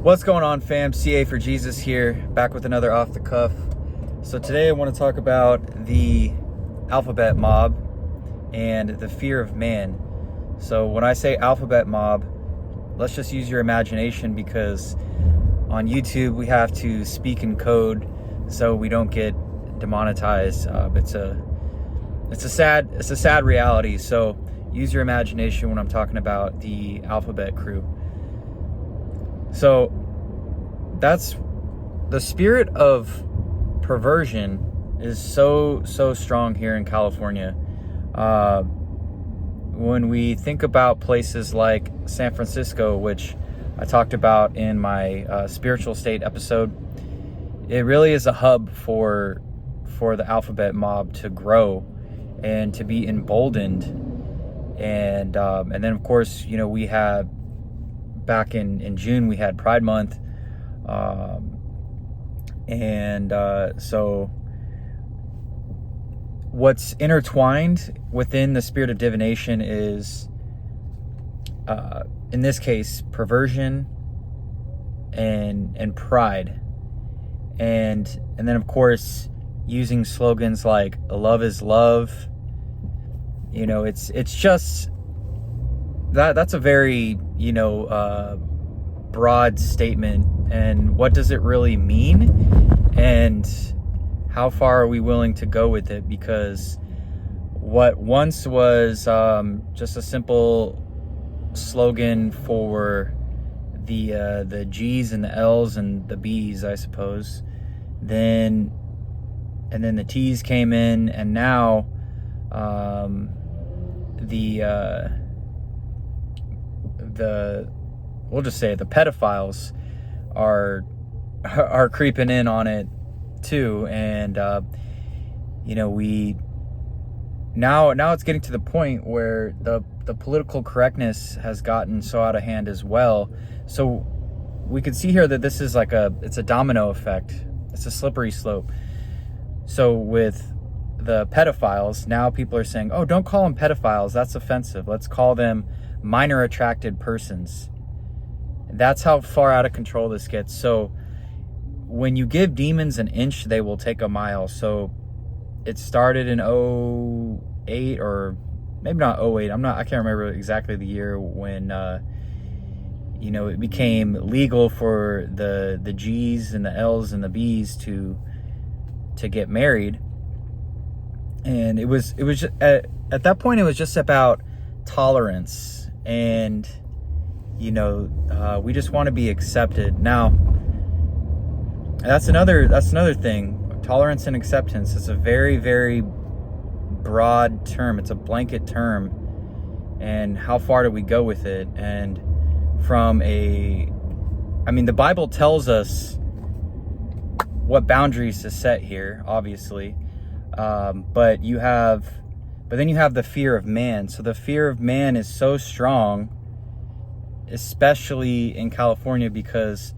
What's going on, fam? CA for Jesus here, back with another off the cuff. So today I want to talk about the alphabet mob and the fear of man. So when I say alphabet mob, let's just use your imagination, because on YouTube we have to speak in code so we don't get demonetized. It's a sad reality. So use your imagination when I'm talking about the alphabet crew. So that's the spirit of perversion is so strong here in California. When we think about places like San Francisco, which I talked about in my spiritual state episode, it really is a hub for the alphabet mob to grow and to be emboldened. And then of course, we had back in June, we had Pride Month. So what's intertwined within the spirit of divination is, in this case, perversion and pride. And then of course, using slogans like love is love. It's just that's a very, broad statement. And what does it really mean? And how far are we willing to go with it? Because what once was just a simple slogan for the G's and the L's and the B's, I suppose, then the T's came in, and now we'll just say the pedophiles are creeping in on it too. And we now it's getting to the point where the political correctness has gotten so out of hand as well. So we can see here that this is it's a domino effect. It's a slippery slope. So with the pedophiles, now people are saying, oh, don't call them pedophiles, that's offensive, let's call them minor attracted persons. That's how far out of control this gets. So when you give demons an inch, they will take a mile. So it started in 2008, or maybe not 2008. I can't remember exactly the year when it became legal for the G's and the L's and the B's to get married. And it was just, at that point it was just about tolerance, and we just want to be accepted. Now, that's another thing. Tolerance and acceptance is a very, very broad term. It's a blanket term. And how far do we go with it? And the Bible tells us what boundaries to set here, obviously. But then you have the fear of man. So the fear of man is so strong, especially in California, because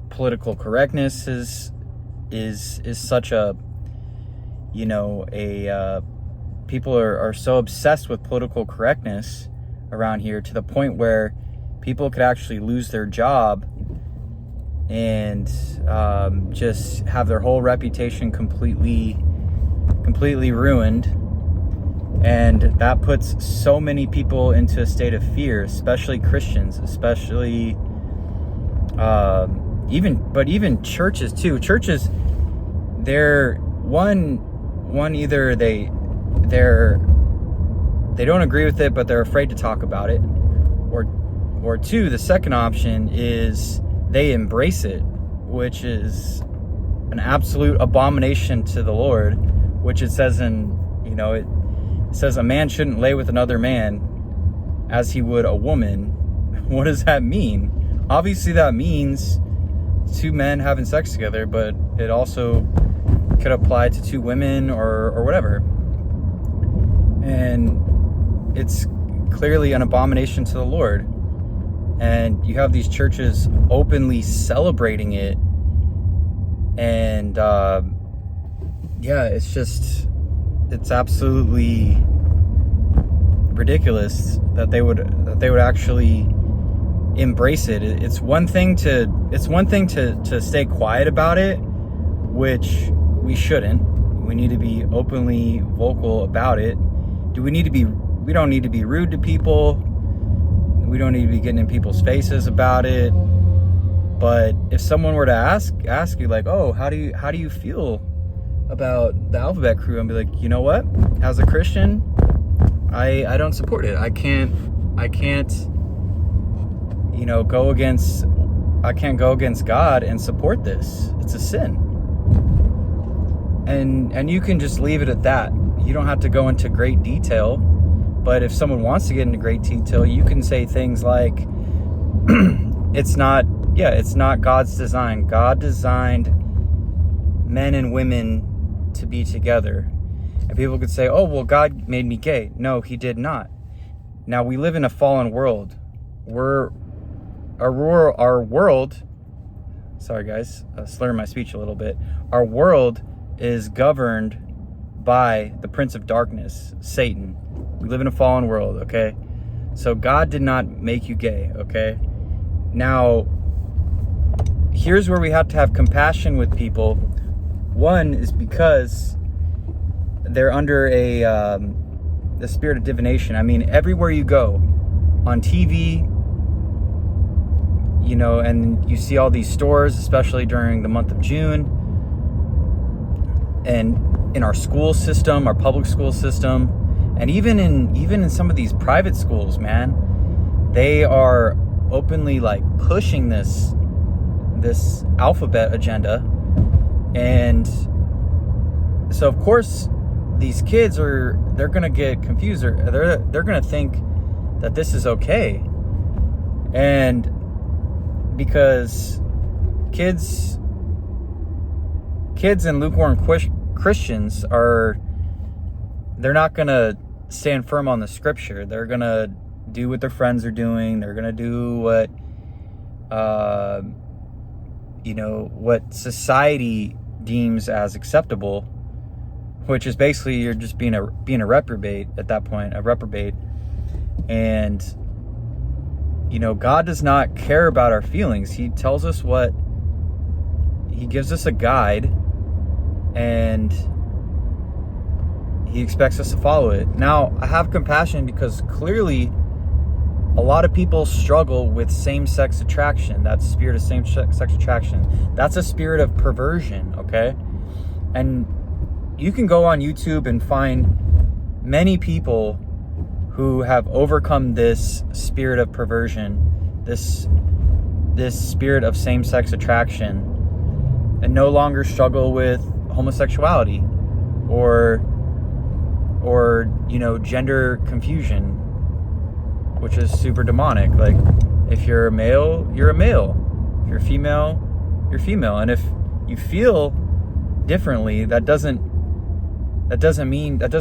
political correctness is such a people are so obsessed with political correctness around here, to the point where people could actually lose their job and just have their whole reputation completely ruined. And that puts so many people into a state of fear, especially Christians, especially even churches too. Churches, they're either they don't agree with it, but they're afraid to talk about it, or two, the second option is they embrace it, which is an absolute abomination to the Lord, which it says it says a man shouldn't lay with another man as he would a woman. What does that mean? Obviously that means two men having sex together, but it also could apply to two women or whatever. And it's clearly an abomination to the Lord. And you have these churches openly celebrating it. And it's absolutely ridiculous that they would actually embrace it. It's one thing to stay quiet about it, which we shouldn't. We need to be openly vocal about it. We don't need to be rude to people. We don't need to be getting in people's faces about it. But if someone were to ask you like, oh, how do you feel about the Alphabet Crew, and be like, you know what? As a Christian, I don't support it. I can't go against God and support this. It's a sin. And you can just leave it at that. You don't have to go into great detail. But if someone wants to get into great detail, you can say things like, it's not God's design. God designed men and women to be together. And people could say, oh, well, God made me gay. No, he did not. Now, we live in a fallen world. Our world, sorry guys, slurring my speech a little bit. Our world is governed by the Prince of Darkness, Satan. We live in a fallen world, okay? So God did not make you gay, okay? Now, here's where we have to have compassion with people. One is because they're under the spirit of divination. I mean, everywhere you go, on TV, and you see all these stores, especially during the month of June, and in our school system, our public school system, and even in some of these private schools, man, they are openly like pushing this alphabet agenda. And so of course these kids they're gonna get confused, or they're gonna think that this is okay. And because kids and lukewarm Christians they're not gonna stand firm on the scripture. They're gonna do what their friends are doing. They're gonna do what society deems as acceptable, which is basically you're just being a reprobate at that point, a reprobate. And God does not care about our feelings. He tells us he gives us a guide, and he expects us to follow it. Now, I have compassion because clearly a lot of people struggle with same-sex attraction. That spirit of same-sex attraction. That's a spirit of perversion, okay? And you can go on YouTube and find many people who have overcome this spirit of perversion, this spirit of same-sex attraction, and no longer struggle with homosexuality or gender confusion, which is super demonic. Like, if you're a male, you're a male. If you're female, you're female. And if you feel differently, that doesn't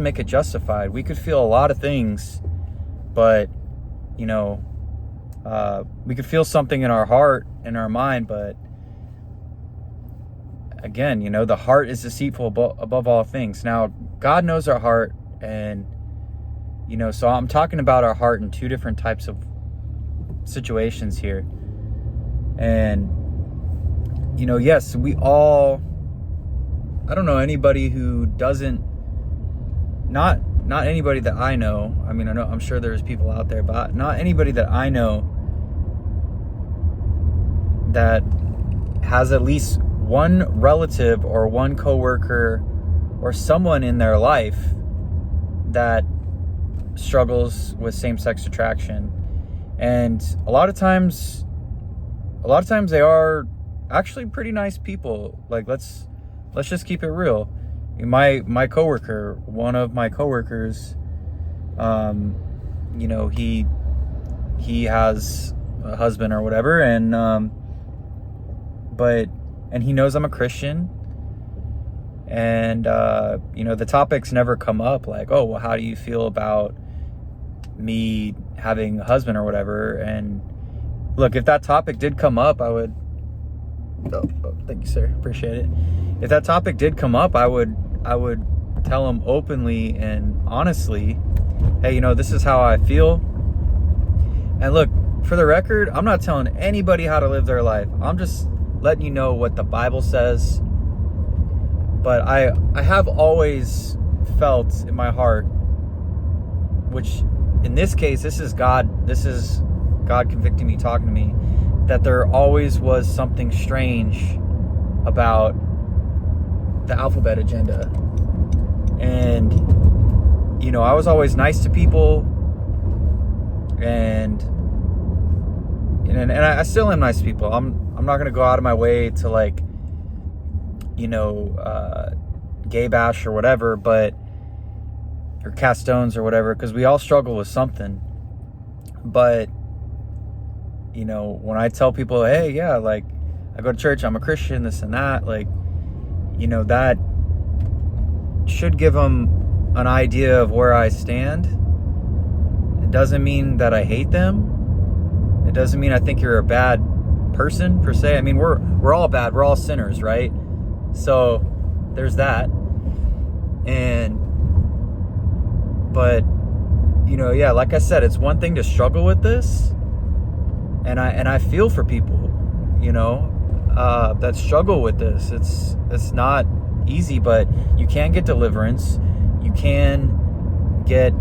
make it justified. We could feel a lot of things, but we could feel something in our heart, in our mind, but again, the heart is deceitful above all things. Now, God knows our heart, and so I'm talking about our heart in two different types of situations here. And yes, we all, I don't know anybody who doesn't, not anybody that I know. I mean, I'm sure there's people out there, but not anybody that I know that has at least one relative or one coworker or someone in their life that struggles with same-sex attraction. And a lot of times they are actually pretty nice people. Like, let's just keep it real. My coworker, one of my coworkers, he has a husband or whatever, and he knows I'm a Christian, and the topics never come up like, oh, well, how do you feel about me having a husband or whatever? And look, if that topic did come up, I would thank you, sir, appreciate it. If that topic did come up, I would tell him openly and honestly, hey, this is how I feel. And look, for the record, I'm not telling anybody how to live their life. I'm just letting you know what the Bible says. But I have always felt in my heart, which in this case, this is God convicting me, talking to me, that there always was something strange about the alphabet agenda. And, you know, I was always nice to people, and I still am nice to people. I'm not going to go out of my way to, like, you know, gay bash or whatever, or cast stones or whatever, because we all struggle with something. But, you know, when I tell people, hey, yeah, like, I go to church, I'm a Christian, this and that, like, you know, that should give them an idea of where I stand. It doesn't mean that I hate them. It doesn't mean I think you're a bad person, per se. I mean, we're all bad. We're all sinners, right? So there's that. But, you know, yeah, like I said, it's one thing to struggle with this. And I feel for people, you know, that struggle with this. It's not easy, but you can get deliverance. You can get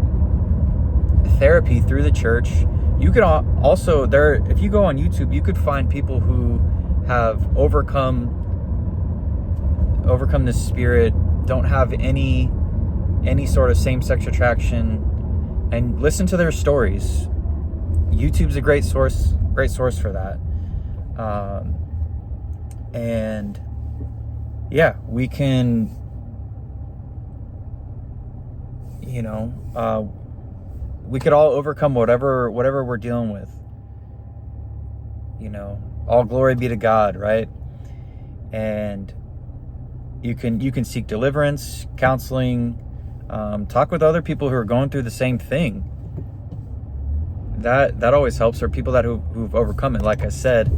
therapy through the church. You can also, if you go on YouTube, you could find people who have overcome this spirit, don't have any sort of same-sex attraction, and listen to their stories. YouTube's a great source for that. And yeah, we can, you know, we could all overcome whatever we're dealing with. You know, all glory be to God, right? And you can seek deliverance, counseling, talk with other people who are going through the same thing. That always helps, or people who've overcome it. Like I said,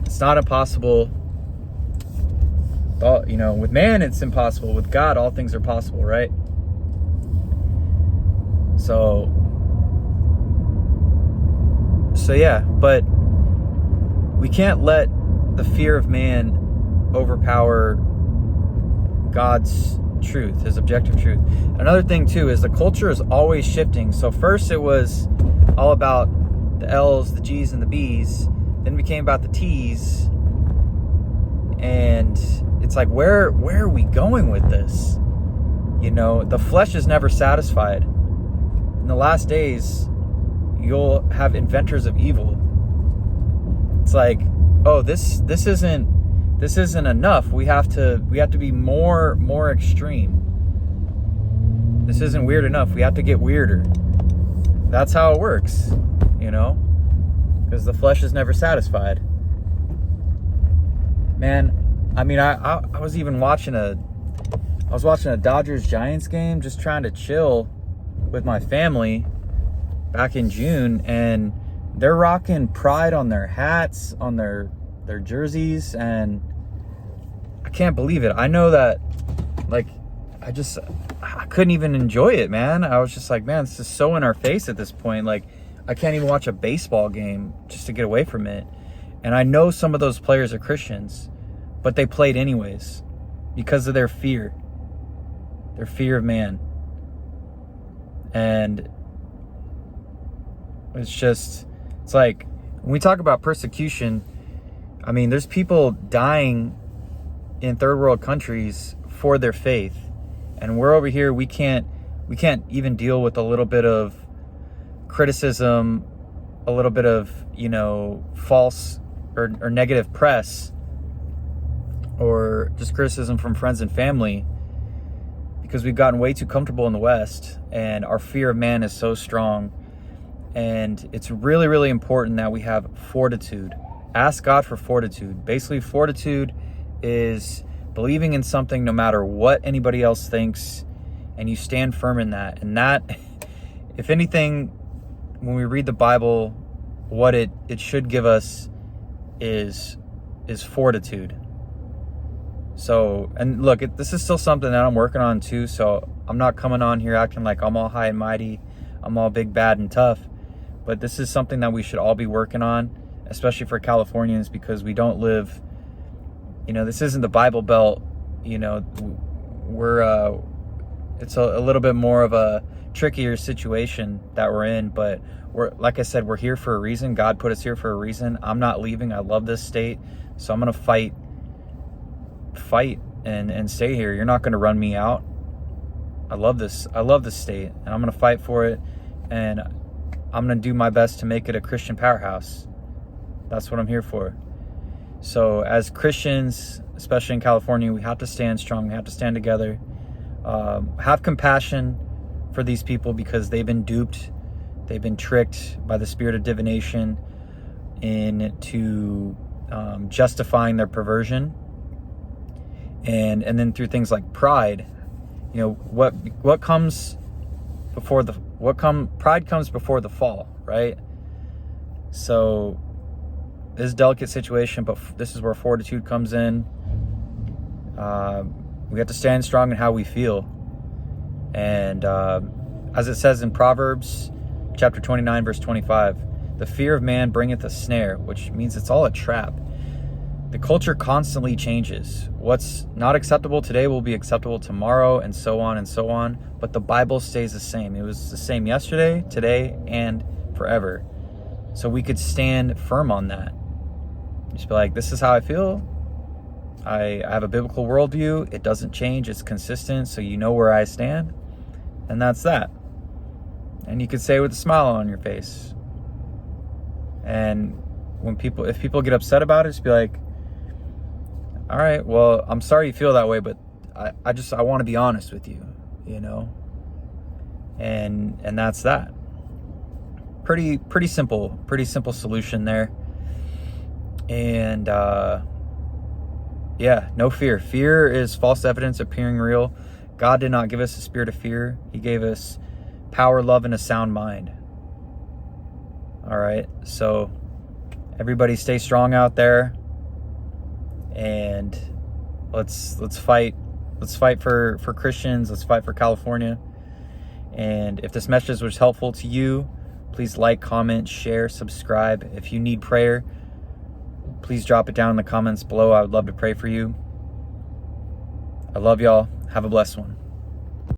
it's not impossible. You know, with man it's impossible. With God, all things are possible, right? So yeah, but we can't let the fear of man overpower God's truth, his objective truth. Another thing too is the culture is always shifting. So first it was all about the L's, the G's, and the B's. Then it became about the T's. And it's like, where are we going with this? You know, the flesh is never satisfied. In the last days, you'll have inventors of evil. It's like, oh, this isn't enough. We have to be more extreme. This isn't weird enough. We have to get weirder. That's how it works, you know, because the flesh is never satisfied. Man, I mean, I was even watching a Dodgers Giants game, just trying to chill with my family back in June, and they're rocking pride on their hats, on their jerseys, and I can't believe it. I know that, like, I couldn't even enjoy it, man. I was just like, man, this is so in our face at this point. Like, I can't even watch a baseball game just to get away from it. And I know some of those players are Christians, but they played anyways because of their fear of man. And it's like, when we talk about persecution, I mean, there's people dying in third world countries for their faith, and we're over here, we can't even deal with a little bit of criticism, a little bit of, you know, false or negative press, or just criticism from friends and family, because we've gotten way too comfortable in the West, and our fear of man is so strong. And it's really, really important that we have fortitude. Ask God for fortitude. Basically, fortitude is believing in something no matter what anybody else thinks, and you stand firm in that. And that, if anything, when we read the Bible, what it should give us is fortitude. So, and look, this is still something that I'm working on too, so I'm not coming on here acting like I'm all high and mighty, I'm all big, bad, and tough. But this is something that we should all be working on, especially for Californians, because we don't live, this isn't the Bible Belt. We're it's a little bit more of a trickier situation that we're in, but like I said, we're here for a reason. God put us here for a reason. I'm not leaving. I love this state, so I'm gonna fight and stay here. You're not gonna run me out. I love this state, and I'm gonna fight for it, and I'm gonna do my best to make it a Christian powerhouse. That's what I'm here for. So as Christians, especially in California, we have to stand strong. We have to stand together. Have compassion for these people, because they've been duped. They've been tricked by the spirit of divination into justifying their perversion. And then through things like pride, what comes before pride comes before the fall, right? So this is a delicate situation, but this is where fortitude comes in. We have to stand strong in how we feel. And as it says in Proverbs chapter 29, verse 25, the fear of man bringeth a snare, which means it's all a trap. The culture constantly changes. What's not acceptable today will be acceptable tomorrow, and so on and so on. But the Bible stays the same. It was the same yesterday, today, and forever. So we could stand firm on that. Just be like, this is how I feel. I have a biblical worldview. It doesn't change. It's consistent. So you know where I stand. And that's that. And you could say it with a smile on your face. And if people get upset about it, just be like, all right, well, I'm sorry you feel that way, but I want to be honest with you, and that's that. Pretty simple solution there. And no fear. Fear is false evidence appearing real. God did not give us a spirit of fear. He gave us power, love, and a sound mind. All right, so everybody stay strong out there, and let's fight for Christians. Let's fight for California. And if this message was helpful to you, please like, comment, share, subscribe. If you need prayer, please drop it down in the comments below. I would love to pray for you. I love y'all. Have a blessed one.